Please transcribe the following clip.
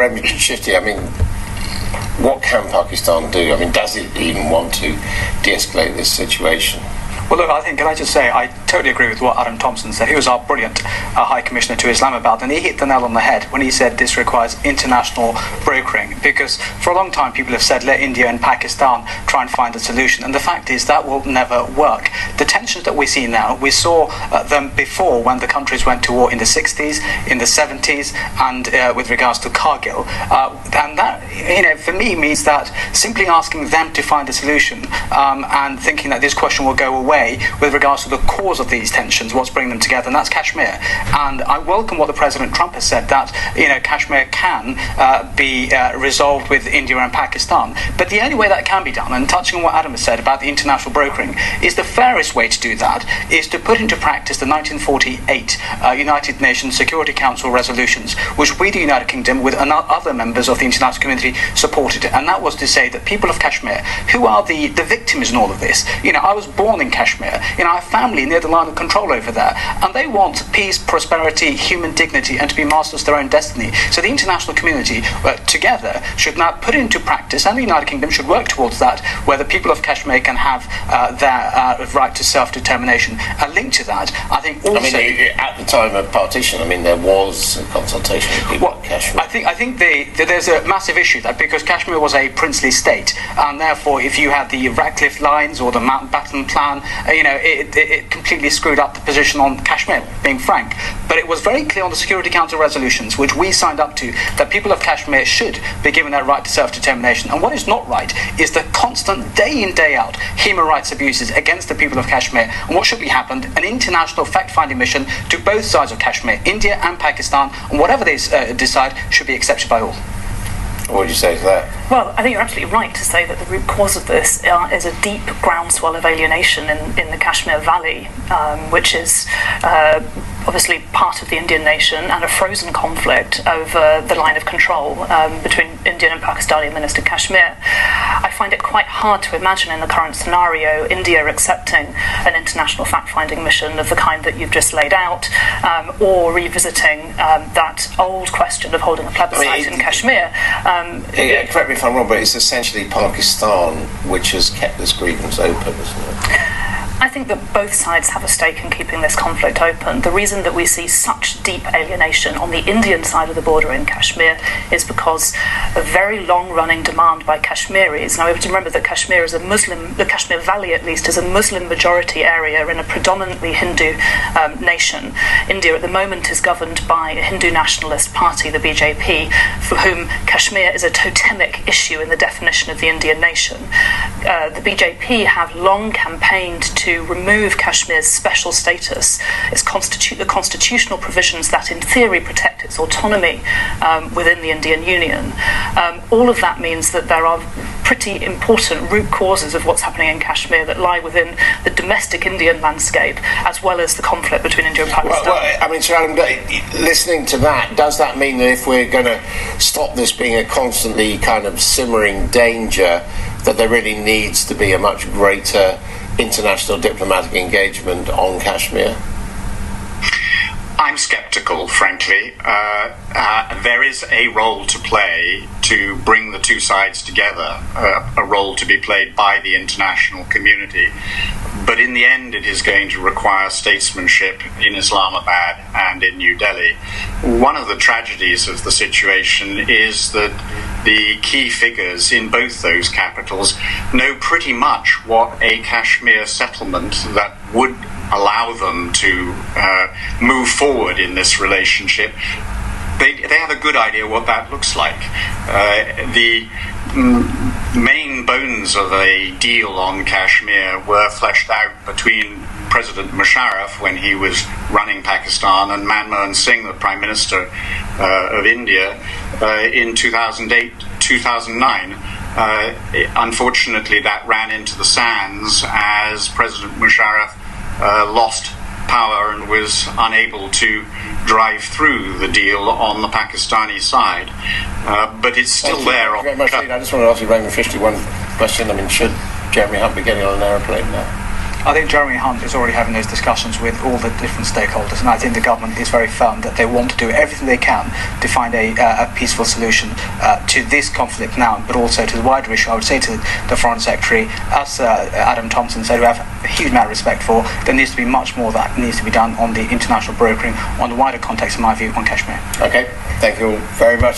Rehman Chishti, I mean, what can Pakistan do? I mean, does it even want to de-escalate this situation? Well, look, I think, can I just say, I totally agree with what Adam Thompson said. He was our brilliant High Commissioner to Islamabad, and he hit the nail on the head when he said this requires international brokering, because for a long time people have said let India and Pakistan try and find a solution, and the fact is that will never work. The tensions that we see now, we saw them before when the countries went to war in the 60s, in the 70s, and with regards to Kargil. And that, for me, means that simply asking them to find a solution and thinking that this question will go away with regards to the cause of these tensions, what's bringing them together, and that's Kashmir. And I welcome what the President Trump has said, that Kashmir can be resolved with India and Pakistan. But the only way that can be done, and touching on what Adam has said about the international brokering, is the fairest way to do that is to put into practice the 1948 United Nations Security Council resolutions, which we, the United Kingdom, with other members of the international community, supported. And that was to say that people of Kashmir, who are the victims in all of this, I was born in Kashmir, I have family near the line of control over there, and they want peace, prosperity, human dignity, and to be masters of their own destiny. So the international community together should now put into practice, and the United Kingdom should work towards that, where the people of Kashmir can have their right to self-determination. And linked to that, I think also... at the time of partition, there was a consultation with people of Kashmir. I think there's a massive issue there, because Kashmir was a princely state, and therefore if you had the Radcliffe Lines or the Mountbatten Plan, it completely screwed up the position on Kashmir, being frank. But it was very clear on the Security Council resolutions, which we signed up to, that people of Kashmir should be given their right to self-determination. And what is not right is the constant, day in, day out, human rights abuses against the people of Kashmir. And what should be happened? An international fact-finding mission to both sides of Kashmir, India and Pakistan, and whatever they decide should be accepted by all. What would you say to that? Well, I think you're absolutely right to say that the root cause of this is a deep groundswell of alienation in the Kashmir Valley, which is obviously part of the Indian nation, and a frozen conflict over the line of control between Indian and Pakistani administered Kashmir. I find it quite hard to imagine in the current scenario India accepting an international fact-finding mission of the kind that you've just laid out, or revisiting that old question of holding a plebiscite in Kashmir. Correct me if I'm wrong, but it's essentially Pakistan which has kept this grievance open, isn't it? I think that both sides have a stake in keeping this conflict open. The reason that we see such deep alienation on the Indian side of the border in Kashmir is because a very long-running demand by Kashmiris. Now we have to remember that Kashmir is a Muslim, the Kashmir Valley at least, is a Muslim-majority area in a predominantly Hindu nation. India at the moment is governed by a Hindu nationalist party, the BJP, for whom Kashmir is a totemic issue in the definition of the Indian nation. The BJP have long campaigned to remove Kashmir's special status, the constitutional provisions that in theory protect its autonomy within the Indian Union. All of that means that there are pretty important root causes of what's happening in Kashmir that lie within the domestic Indian landscape, as well as the conflict between India and Pakistan. Sir Adam, listening to that, does that mean that if we're going to stop this being a constantly kind of simmering danger, that there really needs to be a much greater international diplomatic engagement on Kashmir? I'm sceptical, frankly. There is a role to play to bring the two sides together, a role to be played by the international community. But in the end, it is going to require statesmanship in Islamabad and in New Delhi. One of the tragedies of the situation is that the key figures in both those capitals know pretty much what a Kashmir settlement that would allow them to move forward in this relationship. They have a good idea what that looks like. The main bones of a deal on Kashmir were fleshed out between President Musharraf when he was running Pakistan and Manmohan Singh, the Prime Minister of India, in 2008-2009. Unfortunately, that ran into the sands as President Musharraf lost power and was unable to drive through the deal on the Pakistani side. But it's still there. Thank you very much. I just want to ask you, Rehman Chishti, one question. Should Jeremy Hunt be getting on an aeroplane now? I think Jeremy Hunt is already having those discussions with all the different stakeholders, and I think the government is very firm that they want to do everything they can to find a peaceful solution to this conflict now, but also to the wider issue. I would say to the Foreign Secretary, as Adam Thompson said, who I have a huge amount of respect for, there needs to be much more that needs to be done on the international brokering, on the wider context, in my view, on Kashmir. Okay, thank you very much.